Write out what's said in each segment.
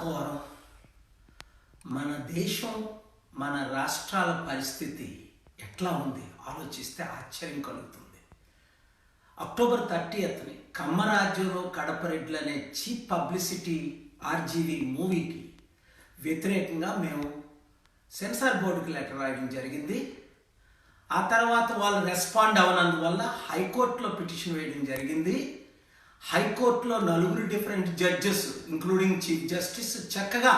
ఘోరం. మన దేశం, మన రాష్ట్రాల పరిస్థితి ఎట్లా ఉంది ఆలోచిస్తే ఆశ్చర్యం కలుగుతుంది. అక్టోబర్ 30ని కమ్మరాజ్యంలో కడపరెడ్లు అనే చీప్ పబ్లిసిటీ ఆర్జీవీ మూవీకి వ్యతిరేకంగా మేము సెన్సార్ బోర్డుకి లెటర్ రాయడం జరిగింది. ఆ తర్వాత వాళ్ళు రెస్పాండ్ అవనందువల్ల హైకోర్టులో పిటిషన్ వేయడం జరిగింది. హైకోర్టులో 4 different judges including chief justice చక్కగా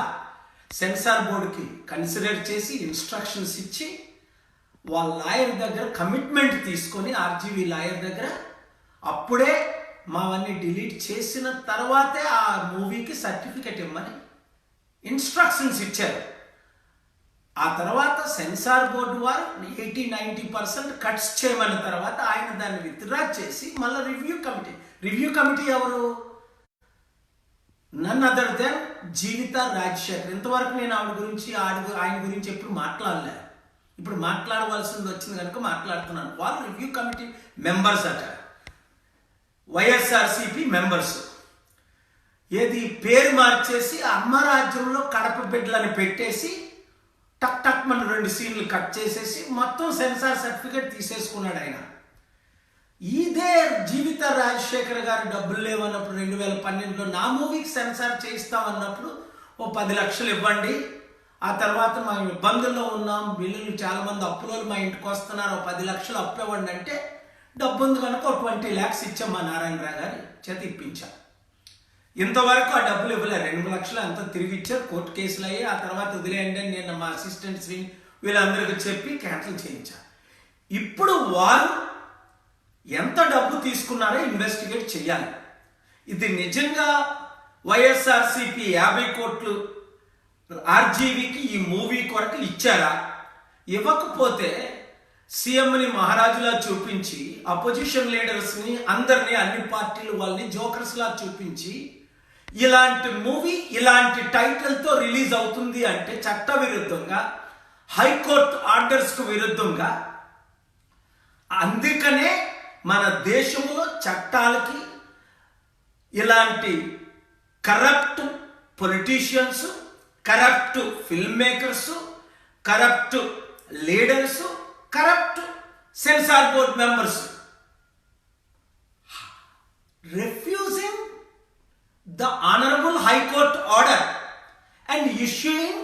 సెన్సార్ బోర్డుకి కన్సిడర్ చేసి ఇన్స్ట్రక్షన్స్ ఇచ్చి వాళ్ళ లాయర్ దగ్గర కమిట్మెంట్ తీసుకొని ఆర్జీవీ లాయర్ దగ్గర అప్పుడే మావన్నీ డిలీట్ చేసిన తర్వాతే ఆ మూవీకి సర్టిఫికెట్ ఇవ్వమని ఇన్స్ట్రక్షన్స్ ఇచ్చారు. ఆ తర్వాత సెన్సార్ బోర్డు వారు 80-90% కట్స్ చేయమన్న తర్వాత ఆయన దాన్ని విత్డ్రా చేసి మళ్ళీ రివ్యూ కమిటీ ఎవరు? నన్ అదర్ దెన్ జీవిత రాజశేఖర్. ఇంతవరకు నేను ఆయన గురించి ఎప్పుడు మాట్లాడలే. ఇప్పుడు మాట్లాడవలసింది వచ్చింది కనుక మాట్లాడుతున్నాను. వాళ్ళు రివ్యూ కమిటీ మెంబర్స్ అట, వైఎస్ఆర్సిపి మెంబర్స్. ఏది పేరు మార్చేసి అమ్మ రాజ్యంలో కడప బిడ్డలని పెట్టేసి టక్ మన 2 సీన్లు కట్ చేసేసి మొత్తం సెన్సార్ సర్టిఫికేట్ తీసేసుకున్నాడు ఆయన. ఇదే జీవిత రాజశేఖర్ గారు డబ్బులు లేవన్నప్పుడు 2012లో నా మూవీకి సెన్సార్ చేయిస్తామన్నప్పుడు 10 లక్షలు ఇవ్వండి, ఆ తర్వాత మా ఇబ్బందుల్లో ఉన్నాం, బిల్లులు చాలామంది అప్పులోలు మా ఇంటికి వస్తున్నారు, 10 లక్షలు అప్పు ఇవ్వండి అంటే డబ్బు ఉంది కనుక 20 lakhs ఇచ్చాం మా నారాయణరావు గారి చేతి ఇప్పించాం. ఇంతవరకు ఆ డబ్బులు ఇవ్వలేదు. 2 లక్షలు అంతా తిరిగి ఇచ్చారు. కోర్టు కేసులు అయ్యి ఆ తర్వాత వదిలేయండి అని నేను మా అసిస్టెంట్ శ్రీ వీళ్ళందరికీ చెప్పి క్యాన్సిల్ చేయించాను. ఇప్పుడు వారు ఎంత డబ్బు తీసుకున్నారో ఇన్వెస్టిగేట్ చేయాలి. ఇది నిజంగా వైఎస్ఆర్సిపి 50 కోట్లు ఆర్జీవీకి ఈ మూవీ కొరకు ఇచ్చారా? ఇవ్వకపోతే సీఎంని మహారాజులా చూపించి అపోజిషన్ లీడర్స్ని అందరినీ అన్ని పార్టీలు వాళ్ళని జోకర్స్లా చూపించి ఇలాంటి మూవీ ఇలాంటి టైటిల్తో రిలీజ్ అవుతుంది అంటే చట్ట విరుద్ధంగా, హైకోర్టు ఆర్డర్స్కు విరుద్ధంగా. అందుకనే మన దేశంలో చట్టాలకి ఇలాంటి corrupt politicians, corrupt film makers, corrupt leaders, corrupt censor board members refusing the honorable high court order and issuing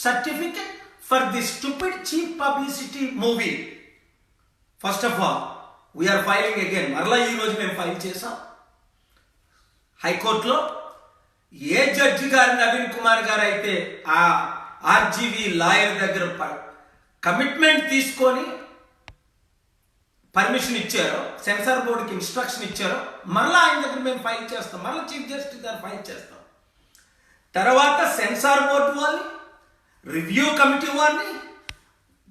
certificate for the stupid cheap publicity movie. First of all, we are filing again. మరలా ఈ రోజు మేము file చేసాం హైకోర్టులో. ఏ judge గారు నవీన్ కుమార్ గారు అయితే ఆ ఆర్జీవీ లాయర్ దగ్గర కమిట్మెంట్ తీసుకొని పర్మిషన్ ఇచ్చారో, సెన్సార్ బోర్డుకి ఇన్స్ట్రక్షన్ ఇచ్చారో, మరలా ఆయన దగ్గర మేము ఫైల్ చేస్తాం. మరలా చీఫ్ జస్టిస్ గారు ఫైల్ చేస్తాం. తర్వాత సెన్సార్ బోర్డు వాళ్ళని, రివ్యూ కమిటీ వాళ్ళని,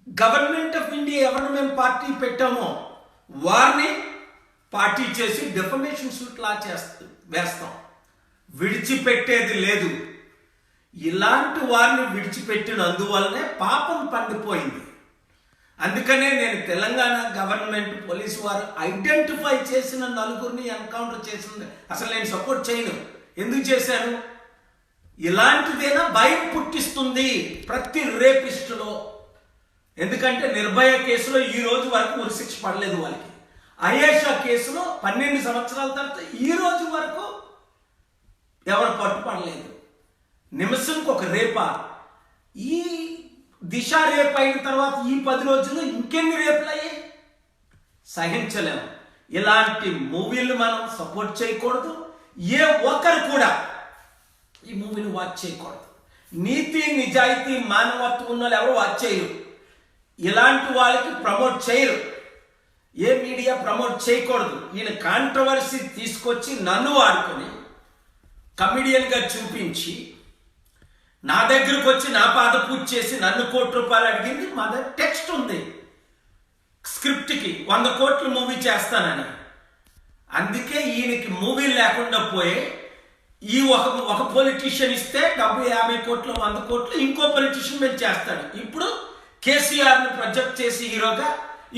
గవర్నమెంట్ ఆఫ్ ఇండియా ఎవరిని మేము పార్టీ పెట్టామో వారిని పార్టీ చేసి డెఫమేషన్ సూట్ లా వేస్తాం. విడిచిపెట్టేది లేదు. ఇలాంటి వారిని విడిచిపెట్టినందువల్లనే పాపం పండిపోయింది. అందుకనే నేను తెలంగాణ గవర్నమెంట్ పోలీసు వారు ఐడెంటిఫై చేసిన 4 ఎన్కౌంటర్ చేసింది అసలు నేను సపోర్ట్ చేయను. ఎందుకు చేశాను? ఇలాంటిదేనా భయం పుట్టిస్తుంది ప్రతి రేపిస్టులో. ఎందుకంటే నిర్భయ కేసులో ఈ రోజు వరకు ఉరిశిక్ష పడలేదు వాళ్ళకి. అయేషా కేసులో 12 సంవత్సరాల తర్వాత ఈ రోజు వరకు ఎవరు పట్టుపడలేదు. నిమిషంకి ఒక రేపా? ఈ దిశ రేపు అయిన తర్వాత ఈ 10 రోజుల్లో ఇంకెన్ని రేపులు అయ్యాయి? సహించలేము. ఇలాంటి మూవీలు మనం సపోర్ట్ చేయకూడదు. ఏ ఒక్కరు కూడా ఈ మూవీని వాచ్ చేయకూడదు. నీతి నిజాయితీ మానవత్వం ఉన్న వాళ్ళు ఎవరు వాచ్ చేయరు. ఇలాంటి వాళ్ళకి ప్రమోట్ చేయరు. ఏ మీడియా ప్రమోట్ చేయకూడదు. ఈయన కాంట్రవర్సీ తీసుకొచ్చి నన్ను వాడుకొని కమిడియన్గా చూపించి నా దగ్గరకు వచ్చి నా పాద పూజ చేసి నన్ను ₹1,00,00,000 అడిగింది. మా దగ్గర టెక్స్ట్ ఉంది స్క్రిప్ట్కి 100 కోట్లు మూవీ చేస్తానని. అందుకే ఈయనకి మూవీ లేకుండా పోయే ఈ ఒక పొలిటీషియన్ ఇస్తే డబ్బు 50 కోట్లు 100 కోట్లు ఇంకో పొలిటీషియన్ మీద చేస్తాడు. ఇప్పుడు కేసీఆర్ని ప్రొజెక్ట్ చేసి హీరోగా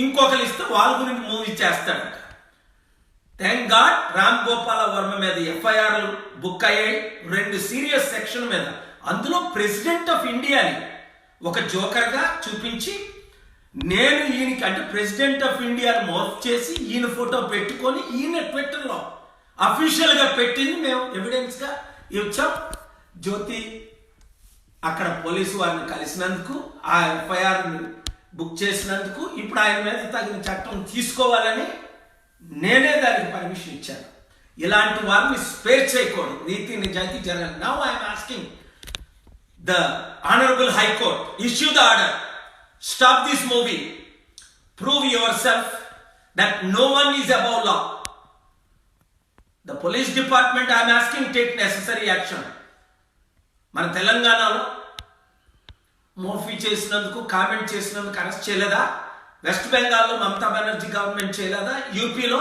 ఇంకొకరు ఇస్తే వాళ్ళ గురించి మూవీ చేస్తాడంట. థ్యాంక్ గాడ్ రామ్ గోపాల వర్మ మీద ఎఫ్ఐఆర్లు బుక్ అయ్యాయి 2 సీరియస్ సెక్షన్ మీద. అందులో ప్రెసిడెంట్ ఆఫ్ ఇండియాని ఒక జోకర్గా చూపించి నేను ఈయనకి అంటే ప్రెసిడెంట్ ఆఫ్ ఇండియాని మోర్ఫ్ చేసి ఈయన ఫోటో పెట్టుకొని ఈయన ట్విట్టర్లో అఫీషియల్గా పెట్టింది మేము ఎవిడెన్స్గా ఇచ్చాం. జ్యోతి అక్కడ పోలీసు వారిని కలిసినందుకు, ఆ ఎఫ్ఐఆర్ని బుక్ చేసినందుకు ఇప్పుడు ఆయన మీద తగిన చట్టం తీసుకోవాలని నేనే దానికి పర్మిషన్ ఇచ్చాను. ఇలాంటి వారిని స్పేర్ చేయకూడదు, నీతి నిజాయితీ జరగాలి. Now I'm asking the honourable high court, issue the order, stop this movie, prove yourself that no one is above law. The police department I'm asking take necessary action. మన తెలంగాణలో మోఫీ చేసినందుకు, కామెంట్ చేసినందుకు arrest చేయలేదా? West బెంగాల్లో Mamata Banerjee government చేయలేదా? యూపీలో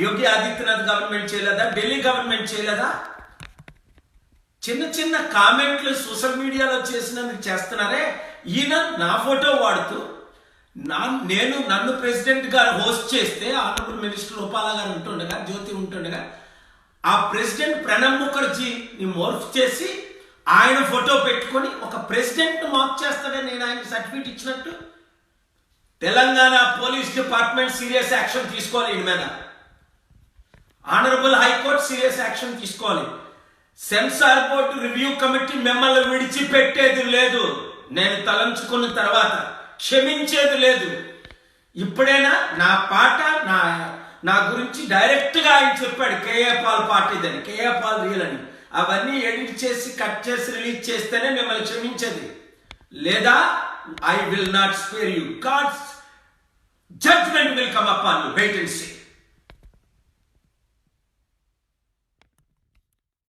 Yogi Adityanath government చేయలేదా? Delhi government చేయలేదా? చిన్న చిన్న కామెంట్లు సోషల్ మీడియాలో చేసినందుకు చేస్తున్నారే. ఈయన నా ఫోటో వాడుతూ నన్ను ప్రెసిడెంట్ గారు హోస్ట్ చేస్తే ఆనరబుల్ మినిస్టర్ రూపాల గారు ఉంటుండగా, జ్యోతి ఉంటుండగా, ఆ ప్రెసిడెంట్ ప్రణబ్ ముఖర్జీని మోర్ఫ్ చేసి ఆయన ఫోటో పెట్టుకొని ఒక ప్రెసిడెంట్ మార్క్ చేస్తాడని నేను ఆయన సర్టిఫికేట్ ఇచ్చినట్టు. Telangana police department serious action తీసుకోవాలి ఈయన మీద. ఆనరబుల్ హైకోర్టు సీరియస్ యాక్షన్ తీసుకోవాలి. సెన్సార్ బోర్డు రివ్యూ కమిటీ మిమ్మల్ని విడిచిపెట్టేది లేదు. నేను తలంచుకున్న తర్వాత క్షమించేది లేదు. ఇప్పుడైనా నా పాట నా గురించి డైరెక్ట్గా ఆయన చెప్పాడు, కేఏ పాల్ పాట ఇదని, కేఏ పాల్ రియల్ అని. అవన్నీ ఎడిట్ చేసి కట్ చేసి రిలీజ్ చేస్తేనే మిమ్మల్ని క్షమించేది, లేదా I will not spare you. God's judgment will come upon you. Wait and see.